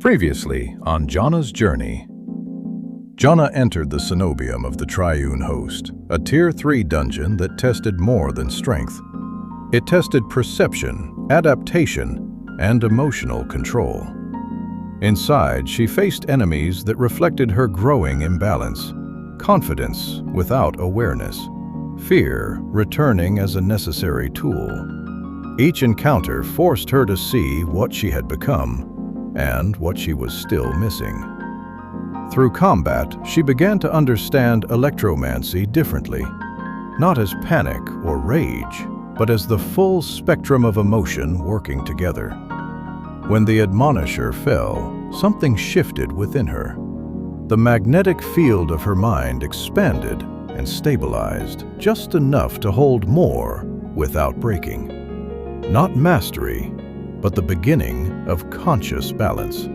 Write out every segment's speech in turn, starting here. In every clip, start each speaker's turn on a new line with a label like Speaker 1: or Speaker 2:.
Speaker 1: Previously on Jonna's journey. Jonna entered the cenobium of the Triune Host, a Tier 3 dungeon that tested more than strength. It tested perception, adaptation, and emotional control. Inside, she faced enemies that reflected her growing imbalance, confidence without awareness, fear returning as a necessary tool. Each encounter forced her to see what she had become and what she was still missing. Through combat, she began to understand electromancy differently, not as panic or rage, but as the full spectrum of emotion working together. When the Admonisher fell, something shifted within her. The magnetic field of her mind expanded and stabilized just enough to hold more without breaking. Not mastery, but the beginning of conscious balance.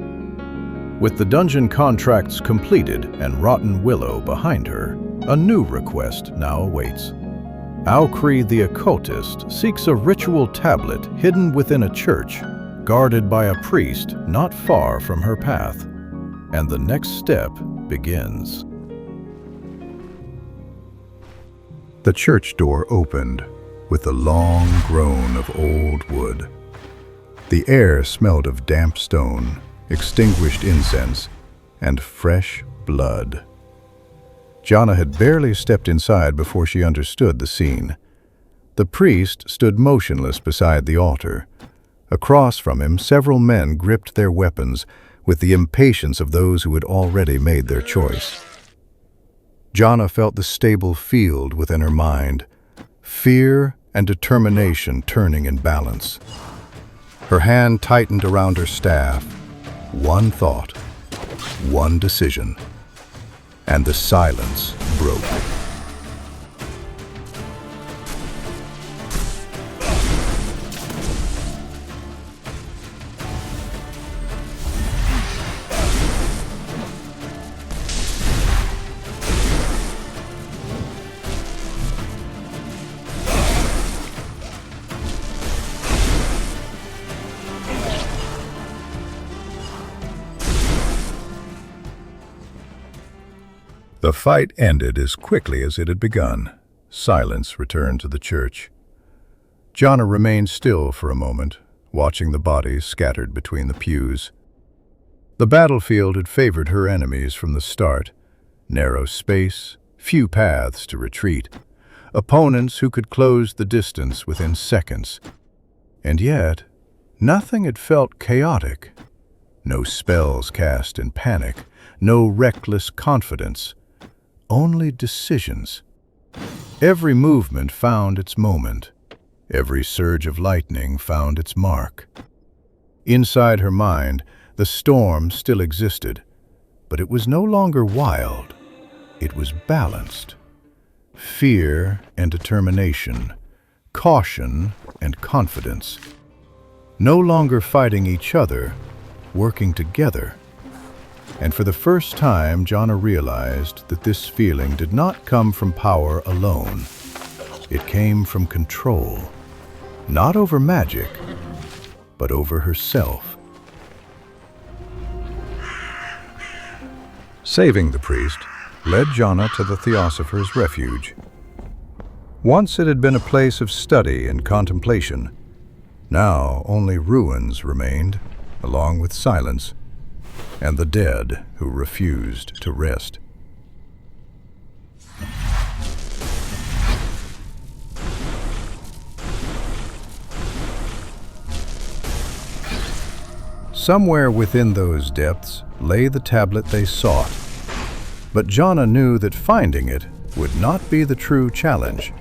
Speaker 1: With the dungeon contracts completed and Rotten Willow behind her, a new request now awaits. Aukri the Occultist seeks a ritual tablet hidden within a church, guarded by a priest not far from her path. And the next step begins. The church door opened with a long groan of old wood. The air smelled of damp stone, extinguished incense, and fresh blood. Jonna had barely stepped inside before she understood the scene. The priest stood motionless beside the altar. Across from him, several men gripped their weapons with the impatience of those who had already made their choice. Jonna felt the stable field within her mind, fear and determination turning in balance. Her hand tightened around her staff. One thought, one decision, and the silence broke. The fight ended as quickly as it had begun. Silence returned to the church. Jonna remained still for a moment, watching the bodies scattered between the pews. The battlefield had favored her enemies from the start. Narrow space, few paths to retreat, opponents who could close the distance within seconds. And yet, nothing had felt chaotic. No spells cast in panic, no reckless confidence. Only decisions. Every movement found its moment. Every surge of lightning found its mark. Inside her mind, the storm still existed, but it was no longer wild. It was balanced. Fear and determination, caution and confidence. No longer fighting each other, working together. And for the first time, Jonna realized that this feeling did not come from power alone. It came from control, not over magic, but over herself. Saving the priest led Jonna to the Theosopher's Refuge. Once it had been a place of study and contemplation. Now only ruins remained, along with silence, and the dead who refused to rest. Somewhere within those depths lay the tablet they sought, but Jonna knew that finding it would not be the true challenge.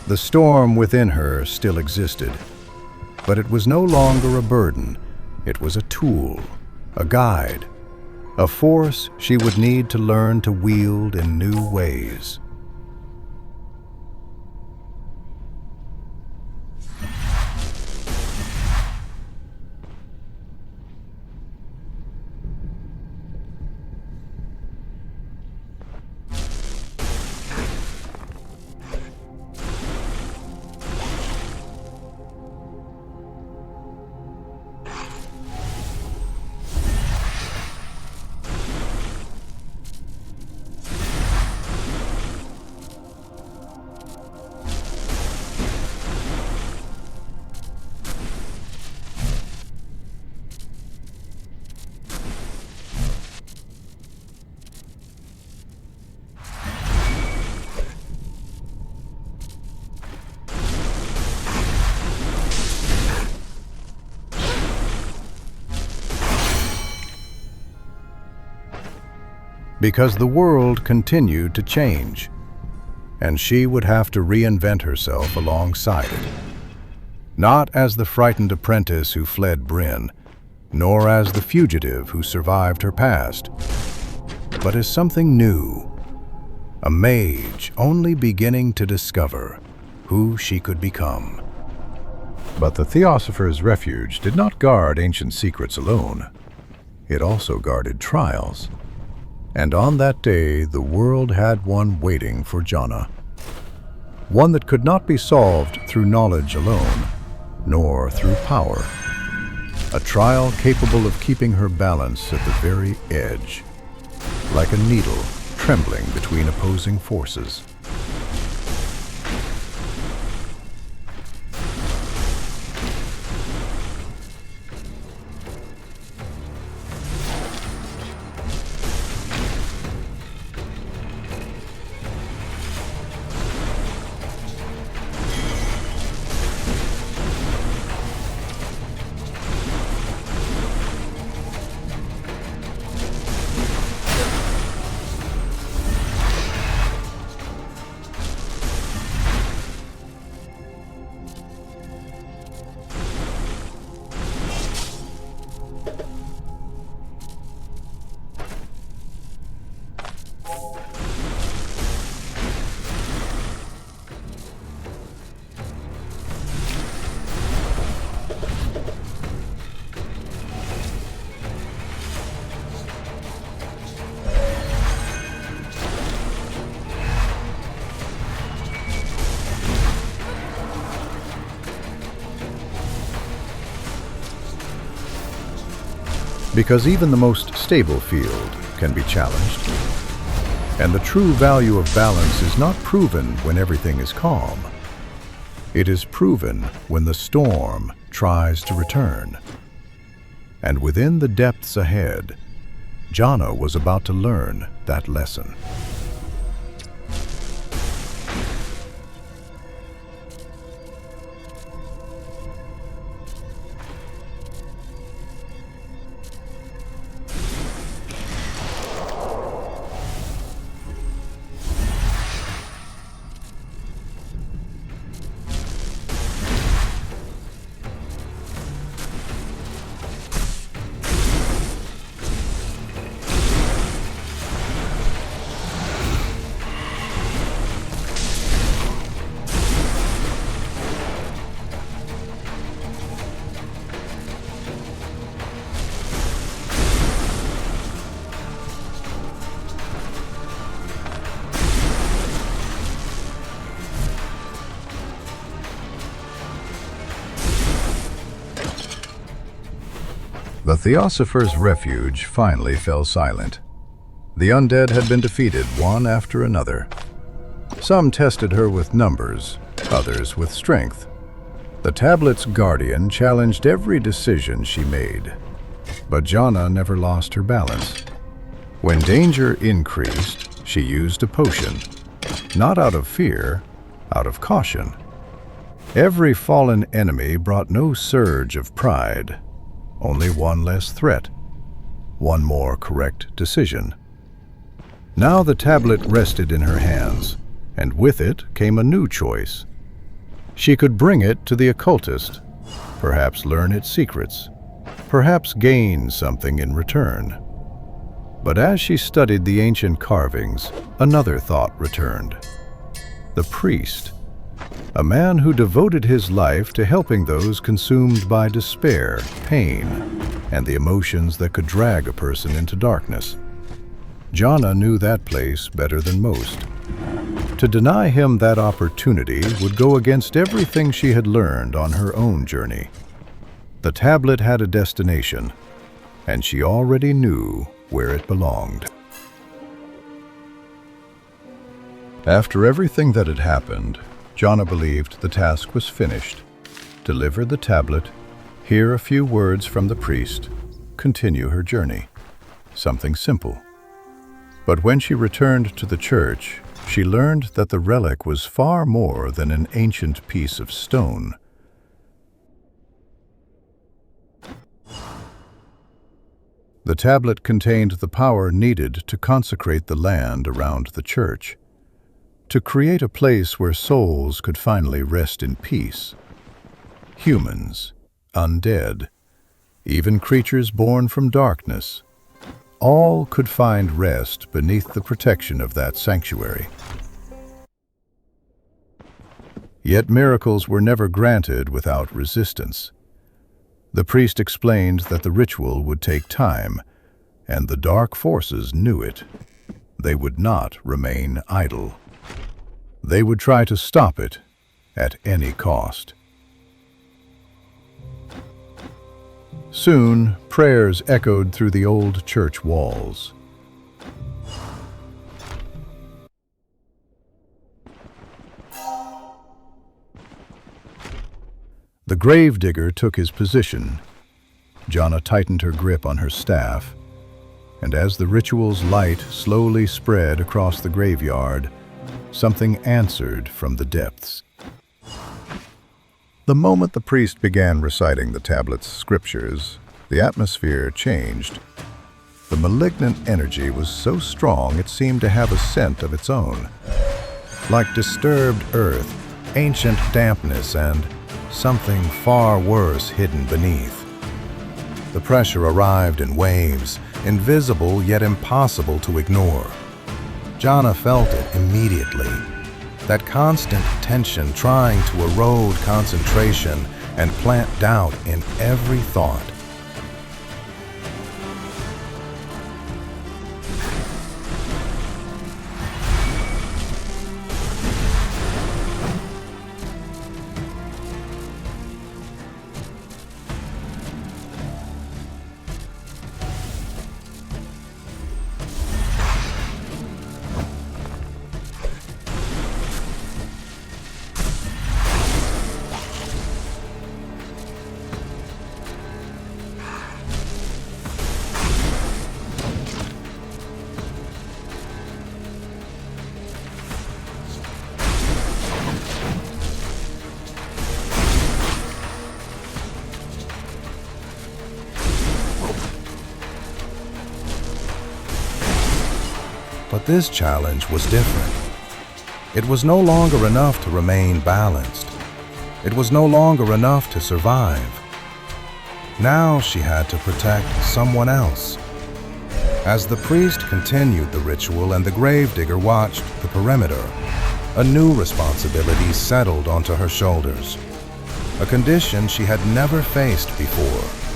Speaker 1: The storm within her still existed, but it was no longer a burden. It was a tool, a guide, a force she would need to learn to wield in new ways. Because the world continued to change, and she would have to reinvent herself alongside it. Not as the frightened apprentice who fled Bryn, nor as the fugitive who survived her past, but as something new, a mage only beginning to discover who she could become. But the Theosopher's Refuge did not guard ancient secrets alone. It also guarded trials. And on that day, the world had one waiting for Jonna. One that could not be solved through knowledge alone, nor through power. A trial capable of keeping her balance at the very edge, like a needle trembling between opposing forces. Because even the most stable field can be challenged. And the true value of balance is not proven when everything is calm. It is proven when the storm tries to return. And within the depths ahead, Jonna was about to learn that lesson. The Theosopher's Refuge finally fell silent. The undead had been defeated one after another. Some tested her with numbers, others with strength. The tablet's guardian challenged every decision she made, but Jonna never lost her balance. When danger increased, she used a potion, not out of fear, out of caution. Every fallen enemy brought no surge of pride, only one less threat, one more correct decision. Now the tablet rested in her hands, and with it came a new choice, She could bring it to the occultist, perhaps learn its secrets, perhaps gain something in return. But as she studied the ancient carvings, another thought returned. The priest, a man who devoted his life to helping those consumed by despair, pain, and the emotions that could drag a person into darkness. Jonna knew that place better than most. To deny him that opportunity would go against everything she had learned on her own journey. The tablet had a destination, and she already knew where it belonged. After everything that had happened, Jonna believed the task was finished. Deliver the tablet, hear a few words from the priest, continue her journey. Something simple. But when she returned to the church, she learned that the relic was far more than an ancient piece of stone. The tablet contained the power needed to consecrate the land around the church, to create a place where souls could finally rest in peace. Humans, undead, even creatures born from darkness, all could find rest beneath the protection of that sanctuary. Yet miracles were never granted without resistance. The priest explained that the ritual would take time, and the dark forces knew it. They would not remain idle. They would try to stop it at any cost. Soon, prayers echoed through the old church walls. The Gravedigger took his position. Jonna tightened her grip on her staff, and as the ritual's light slowly spread across the graveyard, something answered from the depths. The moment the priest began reciting the tablet's scriptures, the atmosphere changed. The malignant energy was so strong it seemed to have a scent of its own. Like disturbed earth, ancient dampness, and something far worse hidden beneath. The pressure arrived in waves, invisible yet impossible to ignore. Jonna felt it immediately. That constant tension trying to erode concentration and plant doubt in every thought. But this challenge was different. It was no longer enough to remain balanced. It was no longer enough to survive. Now she had to protect someone else. As the priest continued the ritual and the Gravedigger watched the perimeter, a new responsibility settled onto her shoulders, a condition she had never faced before.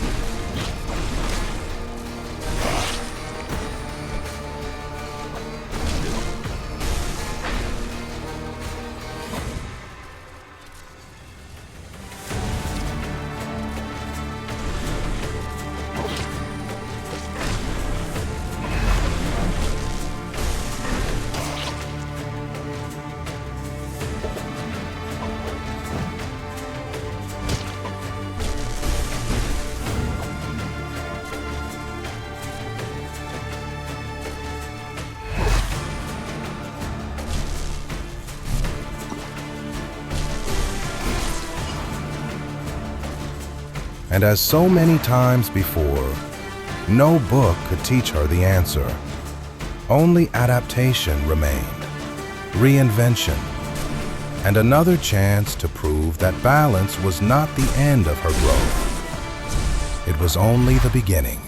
Speaker 1: And as so many times before, no book could teach her the answer. Only adaptation remained, reinvention.
Speaker 2: and another chance to prove that balance was not the end of her growth. It was only the beginning.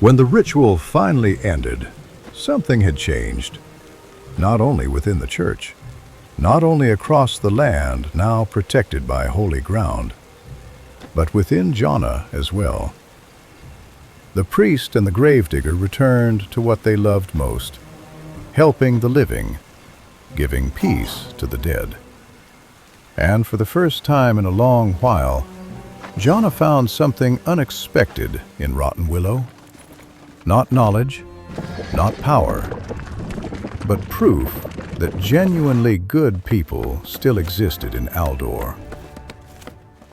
Speaker 1: When the ritual finally ended, something had changed. Not only within the church, not only across the land now protected by holy ground, but within Jonna as well. The priest and the gravedigger returned to what they loved most, helping the living, giving peace to the dead. And for the first time in a long while, Jonna found something unexpected in Rotten Willow. Not knowledge, not power, but proof that genuinely good people still existed in Aldor.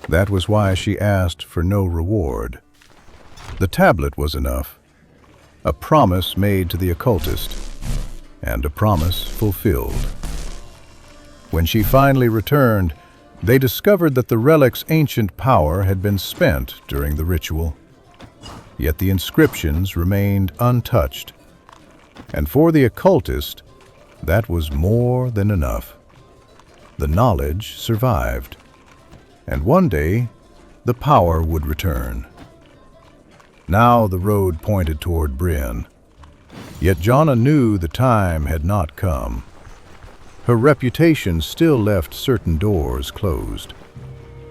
Speaker 1: That was why she asked for no reward. The tablet was enough, a promise made to the occultist, and a promise fulfilled. When she finally returned, they discovered that the relic's ancient power had been spent during the ritual. Yet the inscriptions remained untouched, and for the occultist, that was more than enough. The knowledge survived, and one day, the power would return. Now the road pointed toward Bryn, yet Jonna knew the time had not come. Her reputation still left certain doors closed.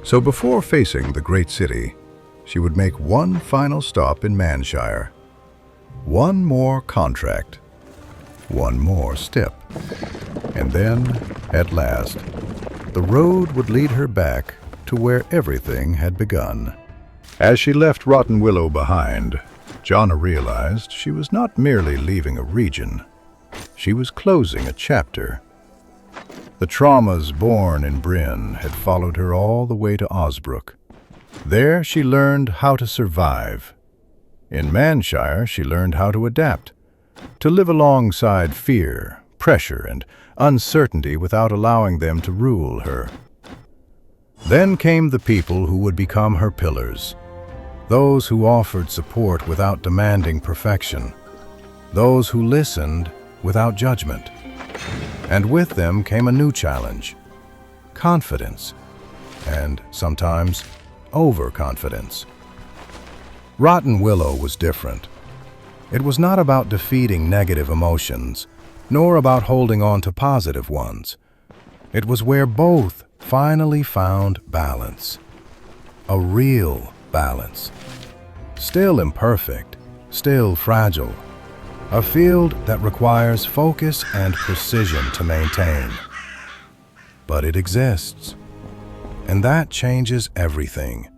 Speaker 1: So before facing the great city, she would make one final stop in Manshire. One more contract. One more step. And then, at last, the road would lead her back to where everything had begun. As she left Rotten Willow behind, Jonna realized she was not merely leaving a region. She was closing a chapter. The traumas born in Bryn had followed her all the way to Osbrook. There she learned how to survive. In Manshire she learned how to adapt, to live alongside fear, pressure, and uncertainty without allowing them to rule her. Then came the people who would become her pillars, those who offered support without demanding perfection, those who listened without judgment. And with them came a new challenge, confidence, and sometimes overconfidence. Rotten Willow was different. It was not about defeating negative emotions, nor about holding on to positive ones. It was where both finally found balance.
Speaker 2: a real balance. Still imperfect, still fragile. A field that requires focus and precision to maintain. But it exists. And that changes everything.